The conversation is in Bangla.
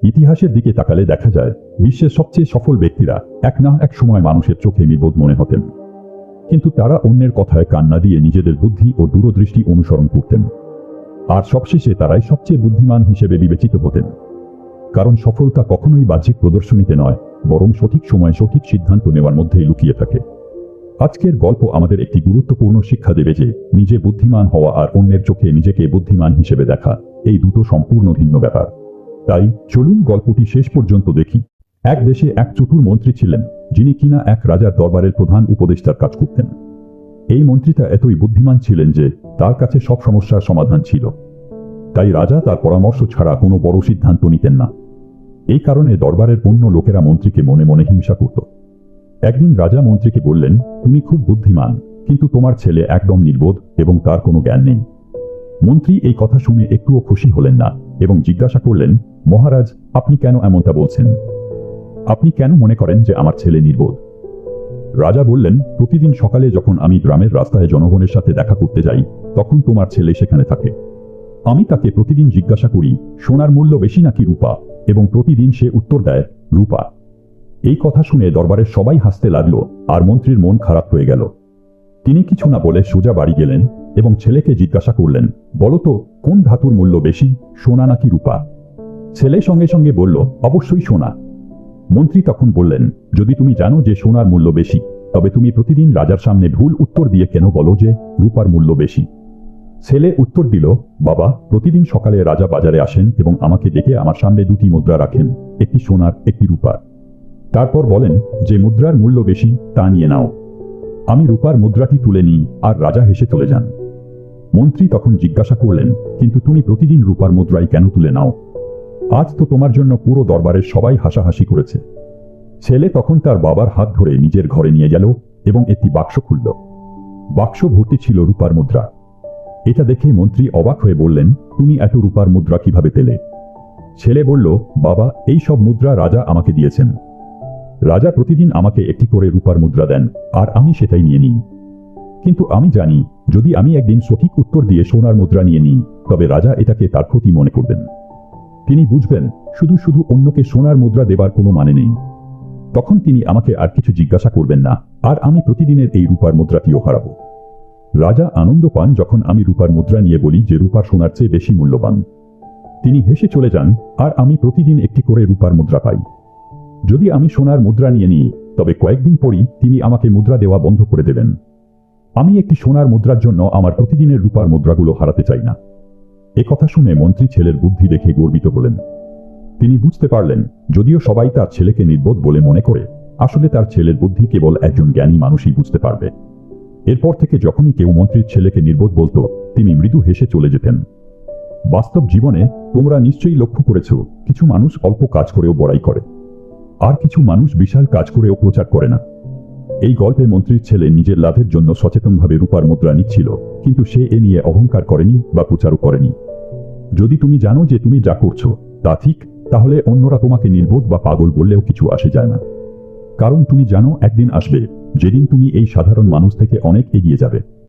ইতিহাসের দিকে তাকালে দেখা যায় বিশ্বের সবচেয়ে সফল ব্যক্তিরা এক না এক সময় মানুষের চোখে নির্বোধ মনে হতেন, কিন্তু তারা অন্যের কথায় কান না দিয়ে নিজেদের বুদ্ধি ও দূরদৃষ্টি অনুসরণ করতেন। আর সবশেষে তারাই সবচেয়ে বুদ্ধিমান হিসেবে বিবেচিত হতেন। কারণ সফলতা কখনোই বাহ্যিক প্রদর্শনীতে নয়, বরং সঠিক সময়ে সঠিক সিদ্ধান্ত নেওয়ার মধ্যেই লুকিয়ে থাকে। আজকের গল্প আমাদের একটি গুরুত্বপূর্ণ শিক্ষা দেবে যে নিজে বুদ্ধিমান হওয়া আর অন্যের চোখে নিজেকে বুদ্ধিমান হিসেবে দেখা এই দুটো সম্পূর্ণ ভিন্ন ব্যাপার। তাই চলুন গল্পটি শেষ পর্যন্ত দেখি। এক দেশে এক চতুর মন্ত্রী ছিলেন, যিনি কিনা এক রাজার দরবারের প্রধান উপদেষ্টার কাজ করতেন। এই মন্ত্রীটা এতই বুদ্ধিমান ছিলেন যে তার কাছে সব সমস্যার সমাধান ছিল। তাই রাজা তার পরামর্শ ছাড়া কোনো বড় সিদ্ধান্ত নিতেন না। এই কারণে দরবারের অন্য লোকেরা মন্ত্রীকে মনে মনে হিংসা করত। একদিন রাজা মন্ত্রীকে বললেন, তুমি খুব বুদ্ধিমান, কিন্তু তোমার ছেলে একদম নির্বোধ এবং তার কোনো জ্ঞান নেই। মন্ত্রী এই কথা শুনে একটুও খুশি হলেন না এবং জিজ্ঞাসা করলেন, মহারাজ, আপনি কেন এমনটা বলছেন? আপনি কেন মনে করেন যে আমার ছেলে নির্বোধ? রাজা বললেন, প্রতিদিন সকালে যখন আমি গ্রামের রাস্তায় জনগণের সাথে দেখা করতে যাই, তখন তোমার ছেলে সেখানে থাকে। আমি তাকে প্রতিদিন জিজ্ঞাসা করি, সোনার মূল্য বেশি নাকি রূপা, এবং প্রতিদিন সে উত্তর দেয়, রূপা। এই কথা শুনে দরবারের সবাই হাসতে লাগলো আর মন্ত্রীর মন খারাপ হয়ে গেল। তিনি কিছু না বলে সোজা বাড়ি গেলেন এবং ছেলেকে জিজ্ঞাসা করলেন, বলো তো, কোন ধাতুর মূল্য বেশি, সোনা নাকি রূপা? ছেলে সঙ্গে সঙ্গে বলল, অবশ্যই সোনা। মন্ত্রী তখন বললেন, যদি তুমি জানো যে সোনার মূল্য বেশি, তবে তুমি প্রতিদিন রাজার সামনে ভুল উত্তর দিয়ে কেন বলো যে রূপার মূল্য বেশি? ছেলে উত্তর দিল, বাবা, প্রতিদিন সকালে রাজা বাজারে আসেন এবং আমাকে ডেকে আমার সামনে দুটি মুদ্রা রাখেন, একটি সোনার, একটি রূপার। তারপর বলেন, যে মুদ্রার মূল্য বেশি তা নিয়ে নাও। আমি রূপার মুদ্রাটি তুলে নিই আর রাজা হেসে চলে যান। মন্ত্রী তখন জিজ্ঞাসা করলেন, কিন্তু তুমি প্রতিদিন রূপার মুদ্রাই কেন তুলে নাও? আজ তো তোমার জন্য পুরো দরবারের সবাই হাসাহাসি করেছে। ছেলে তখন তার বাবার হাত ধরে নিজের ঘরে নিয়ে গেল এবং একটি বাক্স খুলল। বাক্স ভর্তি ছিল রূপার মুদ্রা। এটা দেখে মন্ত্রী অবাক হয়ে বললেন, তুমি এত রূপার মুদ্রা কিভাবে পেলে? ছেলে বলল, বাবা, এই সব মুদ্রা রাজা আমাকে দিয়েছেন। রাজা প্রতিদিন আমাকে একটি করে রূপার মুদ্রা দেন আর আমি সেটাই নিয়ে নিই। কিন্তু আমি জানি, যদি আমি একদিন সঠিক উত্তর দিয়ে সোনার মুদ্রা নিয়ে নিই, তবে রাজা এটাকে তার ক্ষতি মনে করবেন। তিনি বুঝবেন শুধু শুধু অন্যকে সোনার মুদ্রা দেবার কোনো মানে নেই। তখন তিনি আমাকে আর কিছু জিজ্ঞাসা করবেন না আর আমি প্রতিদিনের এই রূপার মুদ্রাটিও হারাবো। রাজা আনন্দ পান যখন আমি রূপার মুদ্রা নিয়ে বলি যে রূপা সোনার চেয়ে বেশি মূল্যবান। তিনি হেসে চলে যান আর আমি প্রতিদিন একটি করে রূপার মুদ্রা পাই। যদি আমি সোনার মুদ্রা নিয়ে নিই, তবে কয়েকদিন পরই তিনি আমাকে মুদ্রা দেওয়া বন্ধ করে দেবেন। আমি একটি সোনার মুদ্রার জন্য আমার প্রতিদিনের রূপার মুদ্রাগুলো হারাতে চাই না। একথা শুনে মন্ত্রী ছেলের বুদ্ধি দেখে গর্বিত হলেন। তিনি বুঝতে পারলেন, যদিও সবাই তার ছেলেকে নির্বোধ বলে মনে করে, আসলে তার ছেলের বুদ্ধি কেবল একজন জ্ঞানী মানুষই বুঝতে পারবে। এরপর থেকে যখনই কেউ মন্ত্রীর ছেলেকে নির্বোধ বলতো, তিনি মৃদু হেসে চলে যেতেন। বাস্তব জীবনে তোমরা নিশ্চয়ই লক্ষ্য করেছ, কিছু মানুষ অল্প কাজ করেও বড়াই করে, আর কিছু মানুষ বিশাল কাজ করেও প্রচার করে না। এই গল্পে মন্ত্রীর ছেলে নিজের লাভের জন্য সচেতনভাবে রূপার মুদ্রা নিচ্ছিল, কিন্তু সে এ নিয়ে অহংকার করেনি বা প্রচারও করেনি। যদি তুমি জানো যে তুমি যা করছো তা ঠিক, তাহলে অন্যরা তোমাকে নির্বোধ বা পাগল বললেও কিছু আসে যায় না। কারণ তুমি জানো একদিন আসবে যেদিন তুমি এই সাধারণ মানুষ থেকে অনেক এগিয়ে যাবে।